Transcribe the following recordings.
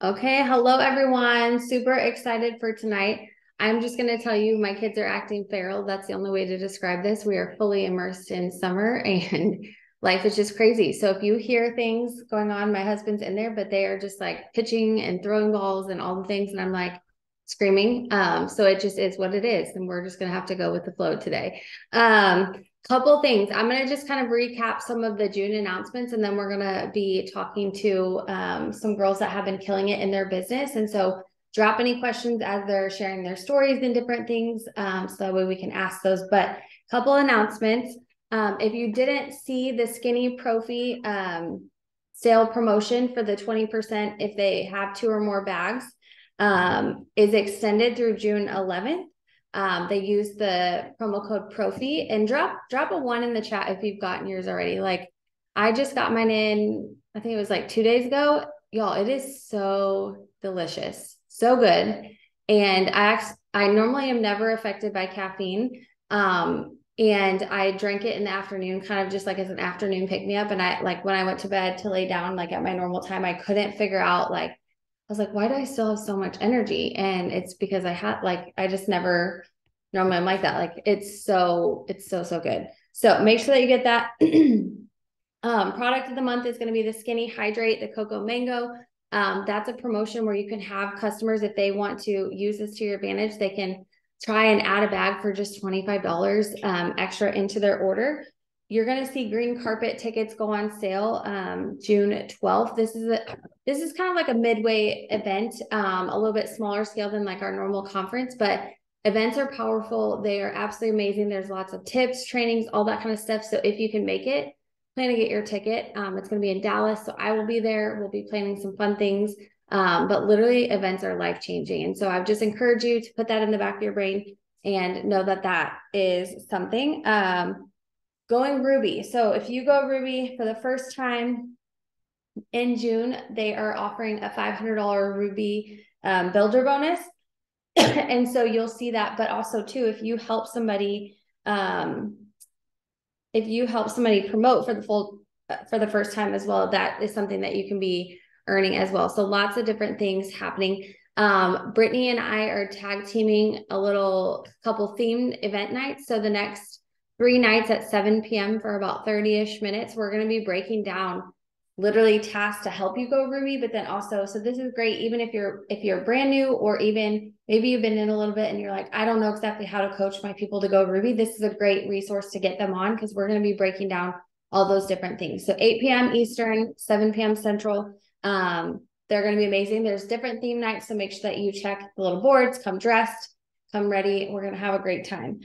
Okay, hello everyone. Super excited for tonight. I'm just going to tell you my kids are acting feral. That's the only way to describe this. We are fully immersed in summer and life is just crazy. So if you hear things going on, my husband's in there, but they are just like pitching and throwing balls and all the things. And I'm like screaming. So it just is what it is. And we're just going to have to go with the flow today. Couple things. I'm going to just kind of recap some of the June announcements, and then we're going to be talking to some girls that have been killing it in their business. And so drop any questions as they're sharing their stories and different things, so that way we can ask those. But couple announcements. If you didn't see the Skinny Profi sale promotion for the 20% if they have 2 or more bags, is extended through June 11th. They use the promo code Profi, and drop a 1 in the chat if you've gotten yours already. Like, I just got mine in, I think it was like 2 days ago. Y'all, it is so delicious, so good. And I normally am never affected by caffeine. And I drank it in the afternoon, kind of just like as an afternoon pick me up. And I, like, when I went to bed to lay down, like at my normal time, I couldn't figure out, like, I was like, why do I still have so much energy? And it's because I just never normally I'm like that. Like, it's so good. So make sure that you get that. Product of the month is going to be the Skinny Hydrate, the Cocoa Mango. That's a promotion where you can have customers, if they want to use this to your advantage, they can try and add a bag for just $25 extra into their order. You're going to see green carpet tickets go on sale June 12th. This is kind of like a midway event, a little bit smaller scale than like our normal conference, but events are powerful. They are absolutely amazing. There's lots of tips, trainings, all that kind of stuff. So if you can make it, plan to get your ticket. It's going to be in Dallas, so I will be there. We'll be planning some fun things. But literally, events are life-changing. And so I've just encouraged you to put that in the back of your brain and know that that is something. Going Ruby. So if you go Ruby for the first time in June, they are offering a $500 Ruby builder bonus. And so you'll see that. But also too, if you help somebody promote for the first time as well, that is something that you can be earning as well. So lots of different things happening. Brittany and I are tag teaming a couple themed event nights. So the next 3 nights at 7 p.m. for about 30-ish minutes, we're going to be breaking down literally tasks to help you go Ruby, but then also, so this is great, even if you're brand new, or even maybe you've been in a little bit and you're like, I don't know exactly how to coach my people to go Ruby. This is a great resource to get them on, because we're going to be breaking down all those different things. So 8 p.m. Eastern, 7 p.m. Central. They're going to be amazing. There's different theme nights, so make sure that you check the little boards, come dressed, come ready. We're going to have a great time.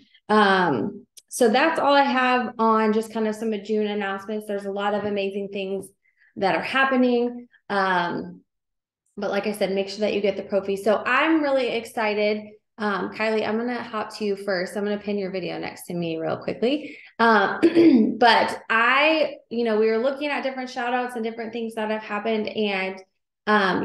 So that's all I have on just kind of some of June announcements. There's a lot of amazing things that are happening. But like I said, make sure that you get the Profi. So I'm really excited. Kyleigh, I'm going to hop to you first. I'm going to pin your video next to me real quickly. But we were looking at different shout outs and different things that have happened. And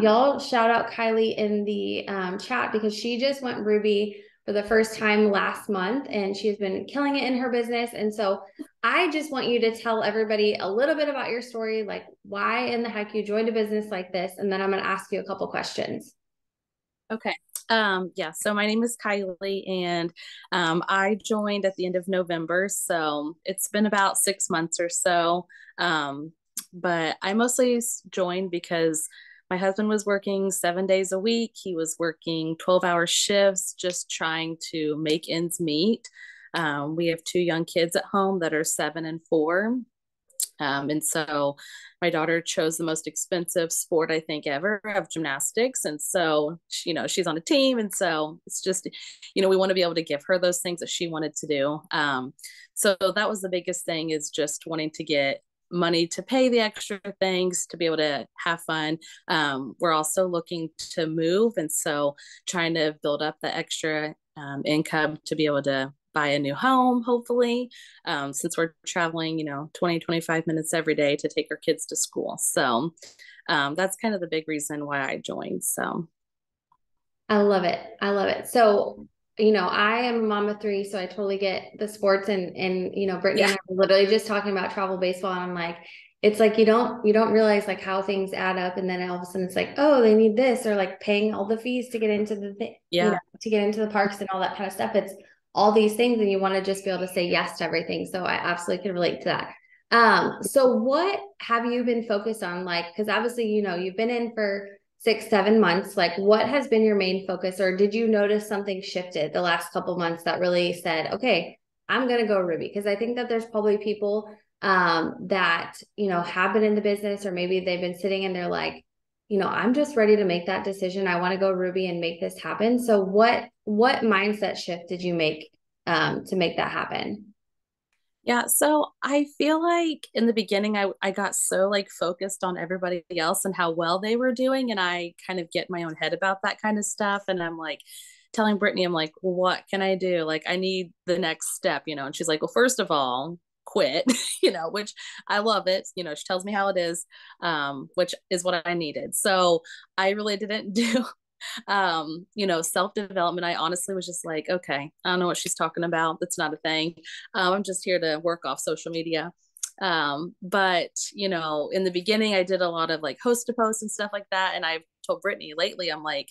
y'all shout out Kyleigh in the chat, because she just went Ruby for the first time last month, and she's been killing it in her business. And so I just want you to tell everybody a little bit about your story, like why in the heck you joined a business like this. And then I'm going to ask you a couple questions. Okay. So my name is Kyleigh, and I joined at the end of November. So it's been about 6 months or so. But I mostly joined because my husband was working 7 days a week. He was working 12-hour shifts, just trying to make ends meet. We have 2 young kids at home that are 7 and 4. And so my daughter chose the most expensive sport I think ever, of gymnastics. And so, she's on a team. And so it's just, we want to be able to give her those things that she wanted to do. So that was the biggest thing, is just wanting to get money to pay the extra things, to be able to have fun. We're also looking to move. And so trying to build up the extra income to be able to buy a new home, hopefully, since we're traveling, 20, 25 minutes every day to take our kids to school. So that's kind of the big reason why I joined. So I love it. So, I am a mom of 3, so I totally get the sports, and Brittany and I were literally just talking about travel baseball, and I'm like, it's like you don't realize like how things add up, and then all of a sudden it's like, oh, they need this, or like paying all the fees to get into the thing, Yeah. to get into the parks and all that kind of stuff. It's all these things, and you want to just be able to say yes to everything. So I absolutely can relate to that. So what have you been focused on? Like, because obviously, you've been in for 6, 7 months. Like, what has been your main focus, or did you notice something shifted the last couple of months that really said, okay, I'm gonna go Ruby? Because I think that there's probably people that have been in the business, or maybe they've been sitting and they're like, I'm just ready to make that decision. I want to go Ruby and make this happen. So what mindset shift did you make to make that happen? Yeah, so I feel like in the beginning I got so like focused on everybody else and how well they were doing, and I kind of get in my own head about that kind of stuff, and I'm like telling Brittany, I'm like, what can I do? Like, I need the next step, and she's like, well, first of all, quit, which I love it. She tells me how it is, which is what I needed. So I really didn't do self-development. I honestly was just like, okay, I don't know what she's talking about. That's not a thing. I'm just here to work off social media. But in the beginning I did a lot of like host to post and stuff like that. And I've told Brittany lately, I'm like,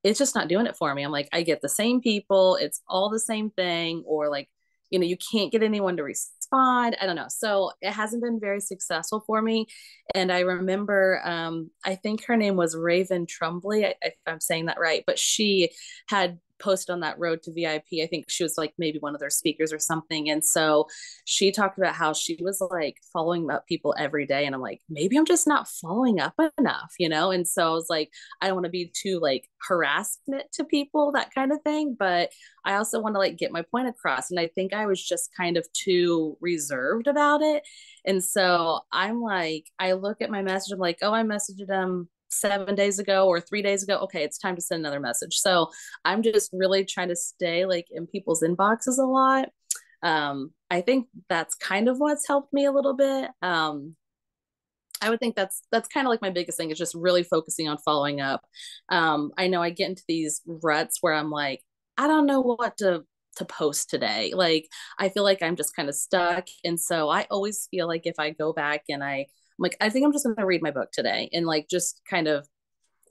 it's just not doing it for me. I'm like, I get the same people, it's all the same thing, or like, you can't get anyone to respond. I don't know. So it hasn't been very successful for me. And I remember, I think her name was Raven Trumbly, if I'm saying that right, but she had posted on that Road to VIP. I think she was like maybe one of their speakers or something. And so she talked about how she was like following up people every day. And I'm like, maybe I'm just not following up enough, And so I was like, I don't want to be too like harassment to people, that kind of thing. But I also want to like get my point across. And I think I was just kind of too reserved about it. And so I'm like, I look at my message, I'm like, oh, I messaged them 7 days ago or 3 days ago. Okay, it's time to send another message. So I'm just really trying to stay like in people's inboxes a lot. I think that's kind of what's helped me a little bit. I would think that's kind of like my biggest thing is just really focusing on following up. I know I get into these ruts where I'm like, I don't know what to post today. Like I feel like I'm just kind of stuck. And so I always feel like if I go back and I'm like, I think I'm just gonna read my book today and like just kind of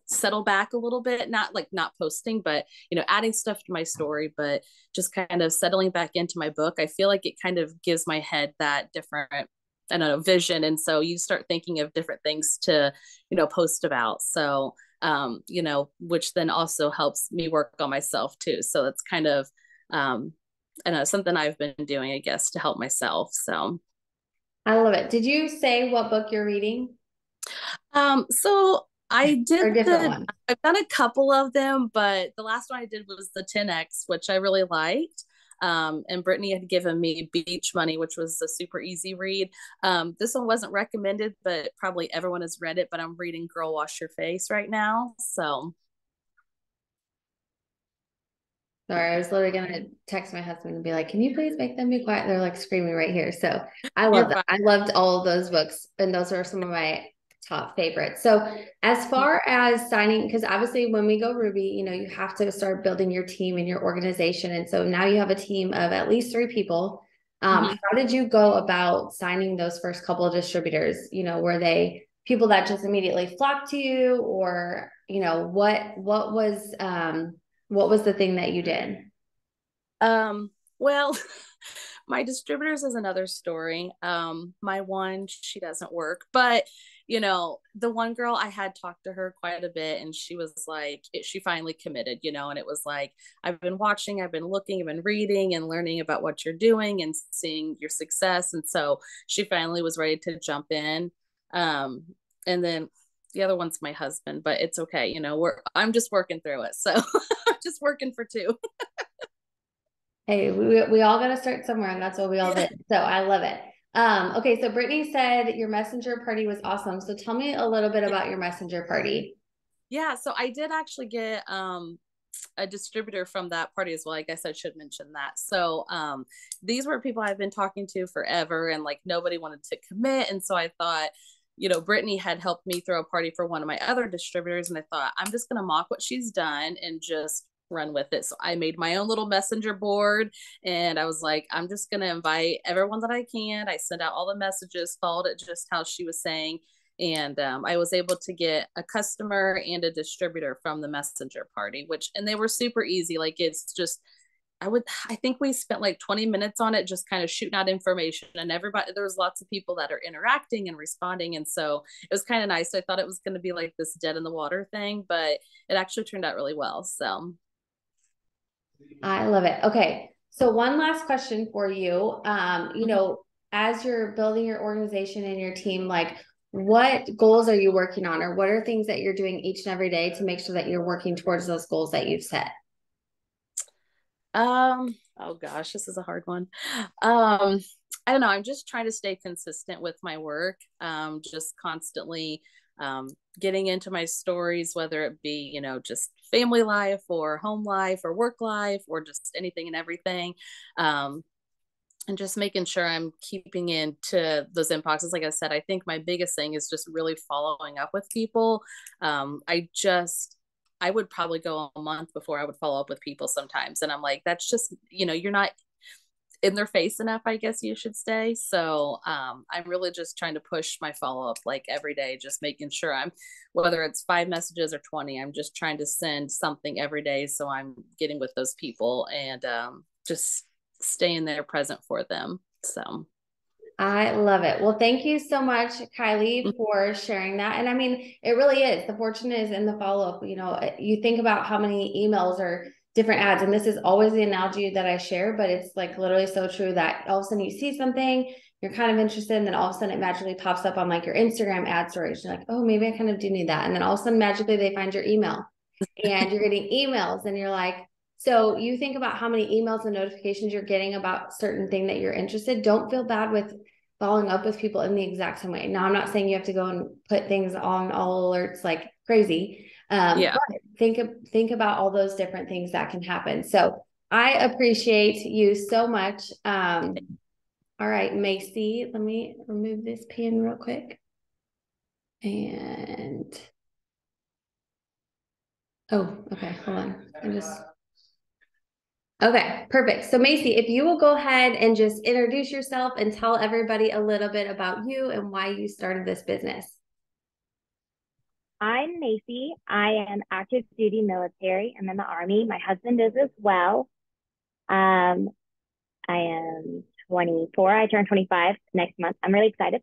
settle back a little bit, not like not posting, but adding stuff to my story, but just kind of settling back into my book. I feel like it kind of gives my head that different, I don't know, vision. And so you start thinking of different things to, post about. So, which then also helps me work on myself too. So that's kind of, I don't know, something I've been doing, I guess, to help myself. So, I love it. Did you say what book you're reading, so I did or a different one? I've done a couple of them, but the last one I did was the 10X, which I really liked. And Brittany had given me Beach Money, which was a super easy read. This one wasn't recommended, but probably everyone has read it. But I'm reading Girl Wash Your Face right now. So, Sorry, I was literally gonna text my husband and be like, "Can you please make them be quiet?" They're like screaming right here. So I you're love that. fine. I loved all of those books, and those are some of my top favorites. So as far as signing, because obviously when we go Ruby, you have to start building your team and your organization, and so now you have a team of at least 3 people. Mhm. How did you go about signing those first couple of distributors? Were they people that just immediately flocked to you, or what was the thing that you did? Well, my distributors is another story. My one, she doesn't work, but the one girl I had talked to her quite a bit, and she was like, she finally committed, and it was like, I've been watching, I've been looking, I've been reading and learning about what you're doing and seeing your success. And so she finally was ready to jump in. Um, and then the other one's my husband, but it's okay. I'm just working through it. So I'm just working for two. Hey, we all got to start somewhere, and that's what we all Yeah. did. So I love it. Okay, so Brittany said your messenger party was awesome. So tell me a little bit about your messenger party. Yeah, so I did actually get a distributor from that party as well. I guess I should mention that. So these were people I've been talking to forever, and like nobody wanted to commit. And so I thought, Brittany had helped me throw a party for one of my other distributors, and I thought I'm just gonna mock what she's done and just run with it. So I made my own little messenger board, and I was like, I'm just going to invite everyone that I can. I sent out all the messages, followed it just how she was saying. And I was able to get a customer and a distributor from the messenger party, and they were super easy. Like, it's just, I think we spent like 20 minutes on it, just kind of shooting out information, and everybody, there was lots of people that are interacting and responding. And so it was kind of nice. I thought it was going to be like this dead in the water thing, but it actually turned out really well. So I love it. Okay. So one last question for you. You know, as you're building your organization and your team, like, what goals are you working on, or what are things that you're doing each and every day to make sure that you're working towards those goals that you've set? Oh gosh, this is a hard one. I don't know. I'm just trying to stay consistent with my work. Just constantly getting into my stories, whether it be, just family life or home life or work life or just anything and everything. And just making sure I'm keeping into those inboxes. Like I said, I think my biggest thing is just really following up with people. I would probably go a month before I would follow up with people sometimes. And I'm like, that's just, you're not in their face enough, I guess you should say. So I'm really just trying to push my follow up like every day, just making sure whether it's 5 messages or 20, I'm just trying to send something every day. So I'm getting with those people and just staying there present for them. So I love it. Well, thank you so much, Kyleigh, for sharing that. And I mean, it really is. The fortune is in the follow-up. You think about how many emails or different ads, and this is always the analogy that I share, but it's like literally so true that all of a sudden you see something, you're kind of interested, and then all of a sudden it magically pops up on like your Instagram ad stories. You're like, oh, maybe I kind of do need that. And then all of a sudden magically they find your email and you're getting emails and you're like, so you think about how many emails and notifications you're getting about certain thing that you're interested. Don't feel bad with following up with people in the exact same way. Now, I'm not saying you have to go and put things on all alerts like crazy. yeah. But think about all those different things that can happen. So I appreciate you so much. All right, Macy, let me remove this pen real quick. And okay, hold on. Okay, perfect. So Macy, if you will go ahead and just introduce yourself and tell everybody a little bit about you and why you started this business. I'm Macy. I am active duty military. I'm in the Army. My husband is as well. I am 24. I turn 25 next month. I'm really excited.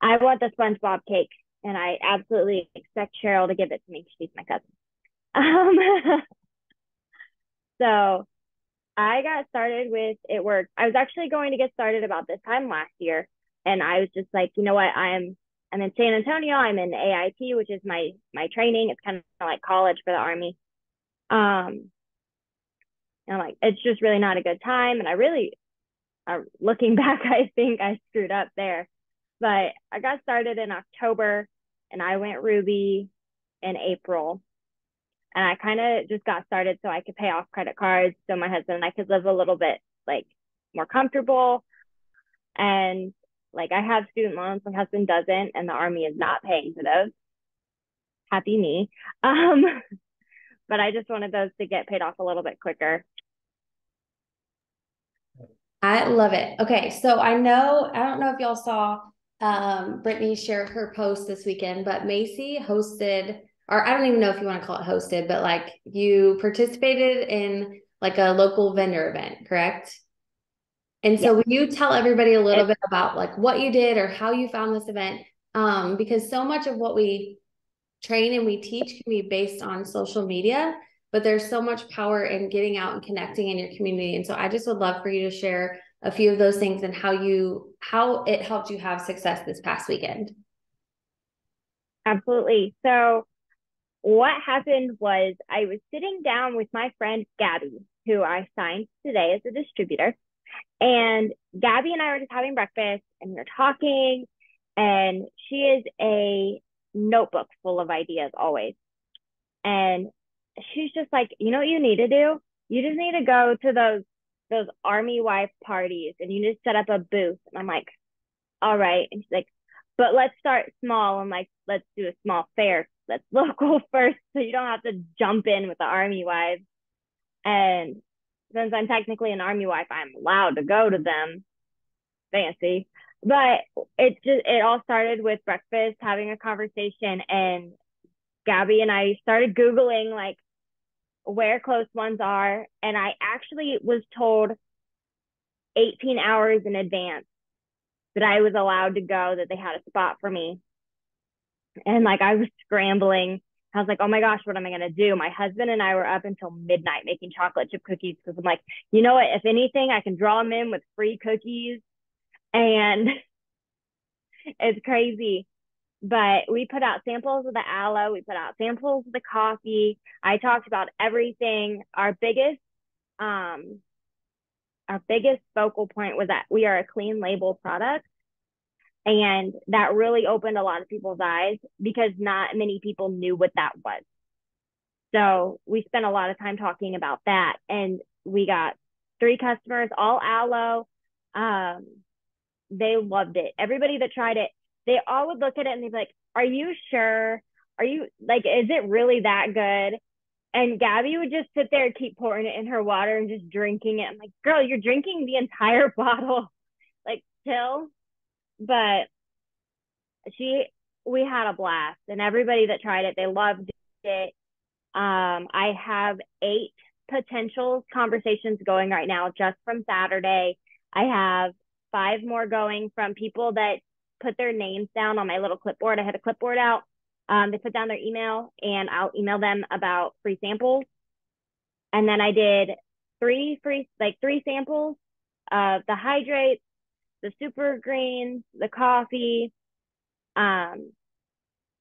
I want the SpongeBob cake, and I absolutely expect Cheryl to give it to me. She's my cousin. So I got started with it worked. I was actually going to get started about this time last year, and I was just like, you know what? I'm in San Antonio. I'm in AIT, which is my training. It's kind of like college for the Army. And I'm like, it's just really not a good time. And I really, looking back, I think I screwed up there. But I got started in October, and I went Ruby in April. And I kind of just got started so I could pay off credit cards, so my husband and I could live a little bit like more comfortable. And like, I have student loans, my husband doesn't, and the Army is not paying for those. Happy me. But I just wanted those to get paid off a little bit quicker. I love it. Okay, so I don't know if y'all saw Brittany share her post this weekend, but Macy hosted, or I don't even know if you want to call it hosted, but like you participated in like a local vendor event, correct? And so will you tell everybody a little bit about like what you did or how you found this event? Because so much of what we train and we teach can be based on social media, but there's so much power in getting out and connecting in your community. And so I just would love for you to share a few of those things and how it helped you have success this past weekend. Absolutely. So what happened was I was sitting down with my friend Gabby, who I signed today as a distributor. And Gabby and I were just having breakfast, and we were talking, and she is a notebook full of ideas always. And she's just like, you know what you need to do? You just need to go to those Army wife parties, and you just set up a booth. And I'm like, all right. And she's like, but let's start small. I'm like, let's do a small fair. Let's local first, so you don't have to jump in with the Army wives. And since I'm technically an Army wife, I'm allowed to go to them. Fancy. But it all started with breakfast, having a conversation, and Gabby and I started Googling like where close ones are. And I actually was told 18 hours in advance that I was allowed to go, that they had a spot for me. And like I was scrambling. I was like, oh my gosh, what am I going to do? My husband and I were up until midnight making chocolate chip cookies because I'm like, you know what? If anything, I can draw them in with free cookies. And it's crazy. But we put out samples of the aloe. We put out samples of the coffee. I talked about everything. Our biggest focal point was that we are a clean label product. And that really opened a lot of people's eyes because not many people knew what that was. So we spent a lot of time talking about that. And we got 3 customers, all aloe. They loved it. Everybody that tried it, they all would look at it and they'd be like, are you sure? Are you like, is it really that good? And Gabby would just sit there and keep pouring it in her water and just drinking it. I'm like, girl, you're drinking the entire bottle. Like, chill. But we had a blast, and everybody that tried it, they loved it. I have 8 potential conversations going right now just from Saturday. I have 5 more going from people that put their names down on my little clipboard. I had a clipboard out. They put down their email, and I'll email them about free samples. And then I did 3 samples of the hydrates, the super greens, the coffee. And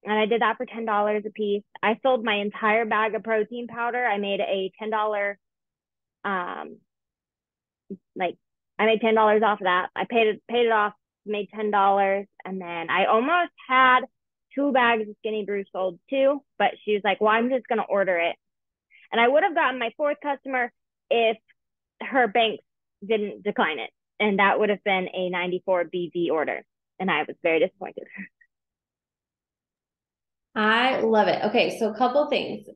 I did that for $10 a piece. I sold my entire bag of protein powder. I made a $10, I made $10 off of that. I paid it off, made $10. And then I almost had 2 bags of Skinny Brew sold too, but she was like, well, I'm just going to order it. And I would have gotten my 4th customer if her bank didn't decline it. And that would have been a 94 BV order. And I was very disappointed. I love it. Okay, so a couple things.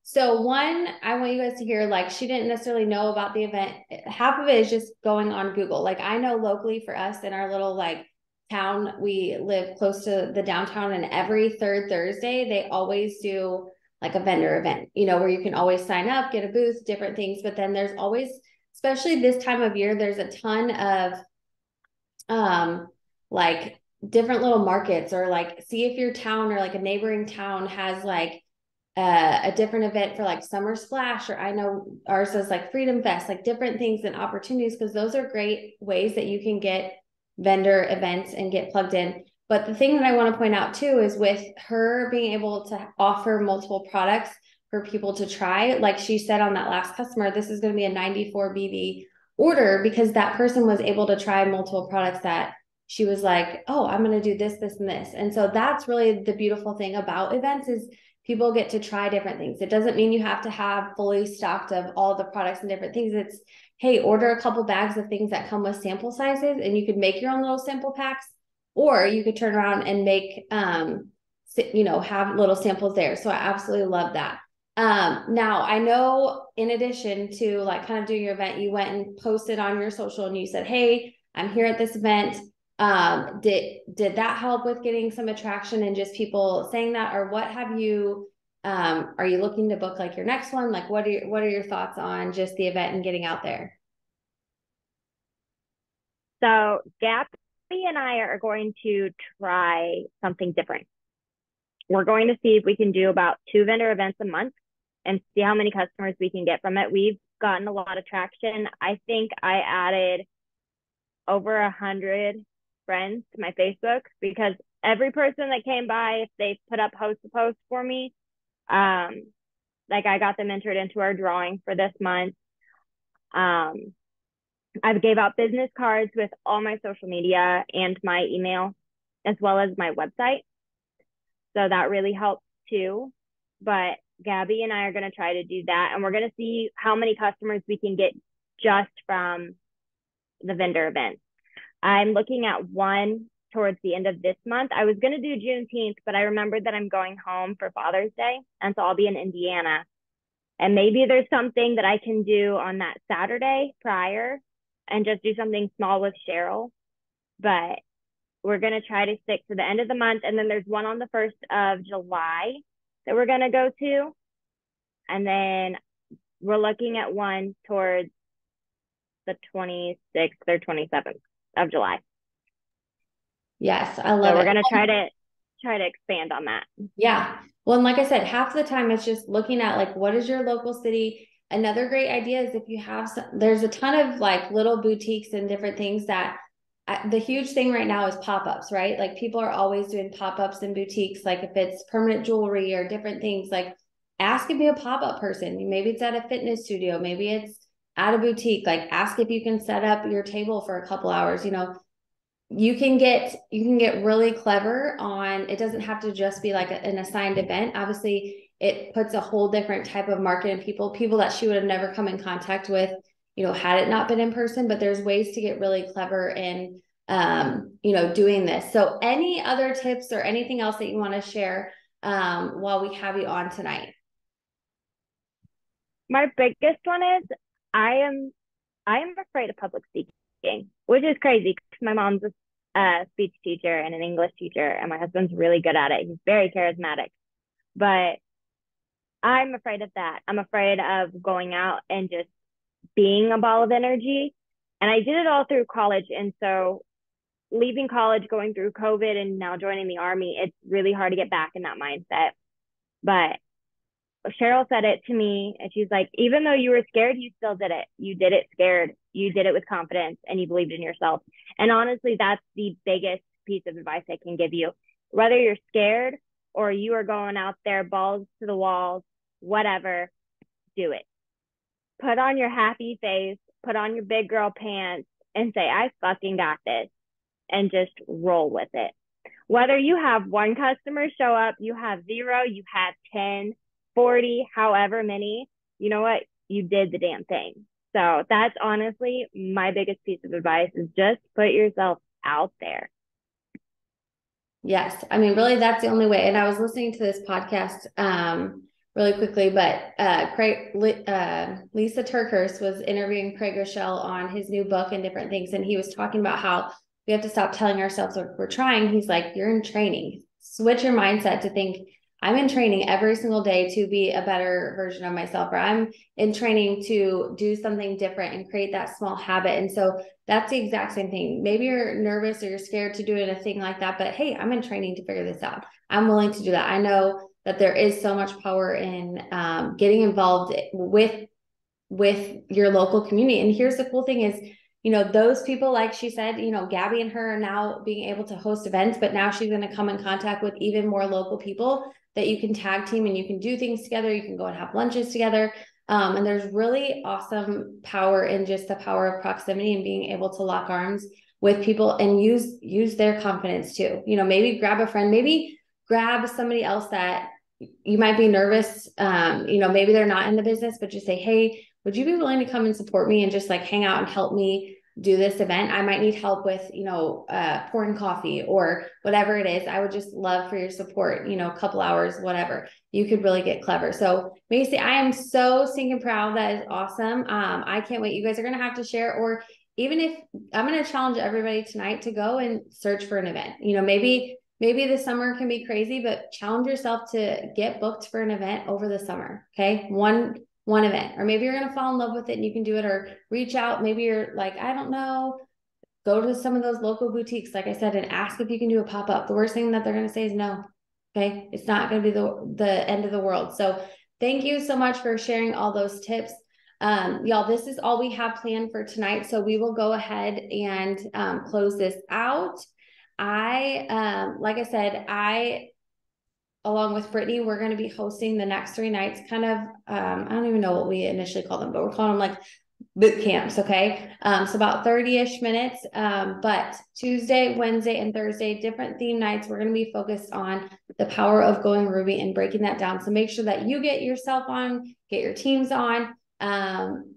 So one, I want you guys to hear, like, she didn't necessarily know about the event. Half of it is just going on Google. Like, I know locally for us in our little like town, we live close to the downtown, and every 3rd Thursday, they always do like a vendor event, you know, where you can always sign up, get a booth, different things. But then there's always, especially this time of year, there's a ton of like different little markets, or like see if your town or like a neighboring town has like a different event for like Summer Splash, or I know ours is like Freedom Fest, like different things and opportunities, because those are great ways that you can get vendor events and get plugged in. But the thing that I want to point out too is with her being able to offer multiple products for people to try, like she said on that last customer, this is going to be a 94 BV order because that person was able to try multiple products that she was like, oh, I'm going to do this, this, and this. And so that's really the beautiful thing about events is people get to try different things. It doesn't mean you have to have fully stocked of all the products and different things. It's, hey, order a couple bags of things that come with sample sizes, and you could make your own little sample packs, or you could turn around and make, have little samples there. So I absolutely love that. Now I know in addition to like kind of doing your event, you went and posted on your social and you said, hey, I'm here at this event. Did that help with getting some attraction and just people saying that, or what have you, are you looking to book like your next one? Like what are your thoughts on just the event and getting out there? So Gabby and I are going to try something different. We're going to see if we can do about 2 vendor events a month and see how many customers we can get from it. We've gotten a lot of traction. I think I added over 100 friends to my Facebook because every person that came by, if they put up host to post for me, like I got them entered into our drawing for this month. I gave out business cards with all my social media and my email, as well as my website. So that really helps too. But Gabby and I are going to try to do that. And we're going to see how many customers we can get just from the vendor event. I'm looking at one towards the end of this month. I was going to do Juneteenth, but I remembered that I'm going home for Father's Day. And so I'll be in Indiana. And maybe there's something that I can do on that Saturday prior and just do something small with Cheryl. But we're going to try to stick to the end of the month. And then there's one on the 1st of July that we're going to go to. And then we're looking at one towards the 26th or 27th of July. Yes, I love it. So we're going to try to expand on that. Yeah. Well, and like I said, half the time it's just looking at like, what is your local city? Another great idea is if you have there's a ton of like little boutiques and different things that the huge thing right now is pop-ups, right? Like people are always doing pop-ups in boutiques. Like if it's permanent jewelry or different things, like ask if you're a pop-up person. Maybe it's at a fitness studio. Maybe it's at a boutique. Like ask if you can set up your table for a couple hours, you can get really clever on, it doesn't have to just be like an assigned event. Obviously it puts a whole different type of market in people that she would have never come in contact with, had it not been in person, but there's ways to get really clever in, doing this. So any other tips or anything else that you want to share, while we have you on tonight? My biggest one is I am afraid of public speaking, which is crazy because my mom's a speech teacher and an English teacher, and my husband's really good at it. He's very charismatic, but I'm afraid of that. I'm afraid of going out and just being a ball of energy. And I did it all through college. And so leaving college, going through COVID, and now joining the Army, it's really hard to get back in that mindset. But Cheryl said it to me, and she's like, even though you were scared, you still did it. You did it scared. You did it with confidence, and you believed in yourself. And honestly, that's the biggest piece of advice I can give you. Whether you're scared or you are going out there, balls to the walls, whatever, do it. Put on your happy face, put on your big girl pants, and say, I fucking got this, and just roll with it. Whether you have one customer show up, you have 0, you have 10, 40, however many, you know what? You did the damn thing. So that's honestly my biggest piece of advice, is just put yourself out there. Yes. I mean, really, that's the only way. And I was listening to this podcast really quickly, but Lisa Turkhurst was interviewing Craig Rochelle on his new book and different things. And he was talking about how we have to stop telling ourselves we're trying. He's like, you're in training. Switch your mindset to think, I'm in training every single day to be a better version of myself, or I'm in training to do something different and create that small habit. And so that's the exact same thing. Maybe you're nervous or you're scared to do a thing like that, but hey, I'm in training to figure this out. I'm willing to do that. I know that there is so much power in getting involved with your local community. And here's the cool thing is, those people, like she said, Gabby and her are now being able to host events, but now she's going to come in contact with even more local people that you can tag team and you can do things together. You can go and have lunches together. And there's really awesome power in just the power of proximity and being able to lock arms with people and use their confidence too. Maybe grab a friend, maybe grab somebody else that you might be nervous. Maybe they're not in the business, but just say, hey, would you be willing to come and support me and just like hang out and help me do this event? I might need help with, pouring coffee or whatever it is. I would just love for your support, a couple hours, whatever. You could really get clever. So Macy, I am so stinking proud. That is awesome. I can't wait. You guys are going to have to share, or even if I'm going to challenge everybody tonight to go and search for an event, maybe the summer can be crazy, but challenge yourself to get booked for an event over the summer. Okay. One event, or maybe you're going to fall in love with it and you can do it, or reach out. Maybe you're like, I don't know, go to some of those local boutiques, like I said, and ask if you can do a pop-up. The worst thing that they're going to say is no. Okay. It's not going to be the end of the world. So thank you so much for sharing all those tips. Y'all, this is all we have planned for tonight. So we will go ahead and close this out. Like I said, along with Brittany, we're going to be hosting the next 3 nights, kind of, I don't even know what we initially call them, but we're calling them like boot camps. Okay. So about 30-ish minutes. But Tuesday, Wednesday, and Thursday, different theme nights. We're going to be focused on the power of going Ruby and breaking that down. So make sure that you get yourself on, get your teams on.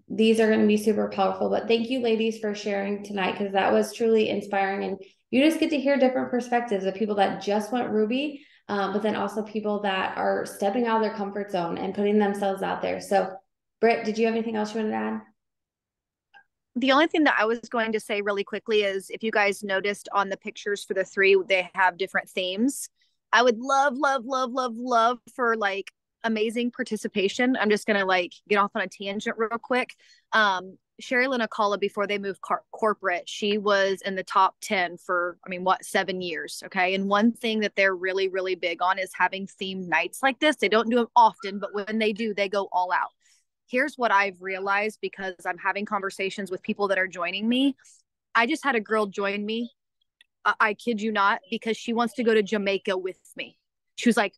These are going to be super powerful, but thank you ladies for sharing tonight, because that was truly inspiring. And you just get to hear different perspectives of people that just went Ruby, but then also people that are stepping out of their comfort zone and putting themselves out there. So Britt, did you have anything else you wanted to add? The only thing that I was going to say really quickly is if you guys noticed on the pictures for the 3, they have different themes. I would love for like amazing participation. I'm just going to like get off on a tangent real quick. Sherry Lynn Acala, before they moved corporate, she was in the top 10 for, 7 years. Okay. And one thing that they're really, really big on is having themed nights like this. They don't do them often, but when they do, they go all out. Here's what I've realized because I'm having conversations with people that are joining me. I just had a girl join me. I kid you not, because she wants to go to Jamaica with me. She was like,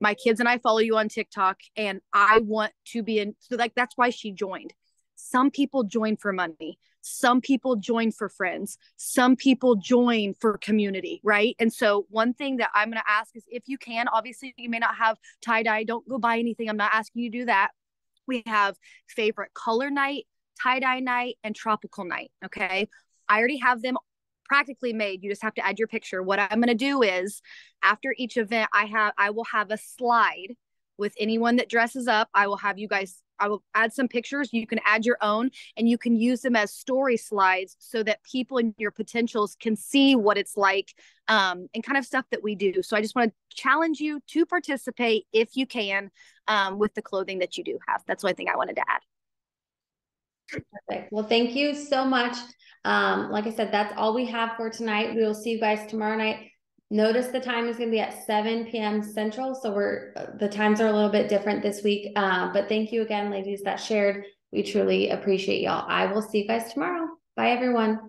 my kids and I follow you on TikTok and I want to be in. So like, that's why she joined. Some people join for money. Some people join for friends. Some people join for community, right? And so one thing that I'm going to ask is if you can, obviously you may not have tie-dye. Don't go buy anything. I'm not asking you to do that. We have favorite color night, tie-dye night, and tropical night, okay? I already have them practically made. You just have to add your picture. What I'm going to do is after each event, I will have a slide with anyone that dresses up. I will add some pictures. You can add your own and you can use them as story slides so that people and your potentials can see what it's like and kind of stuff that we do. So I just want to challenge you to participate if you can with the clothing that you do have. That's one thing I wanted to add. Perfect. Well, thank you so much. Like I said, that's all we have for tonight. We will see you guys tomorrow night. Notice the time is going to be at 7 p.m. Central. So the times are a little bit different this week. But thank you again, ladies that shared. We truly appreciate y'all. I will see you guys tomorrow. Bye, everyone.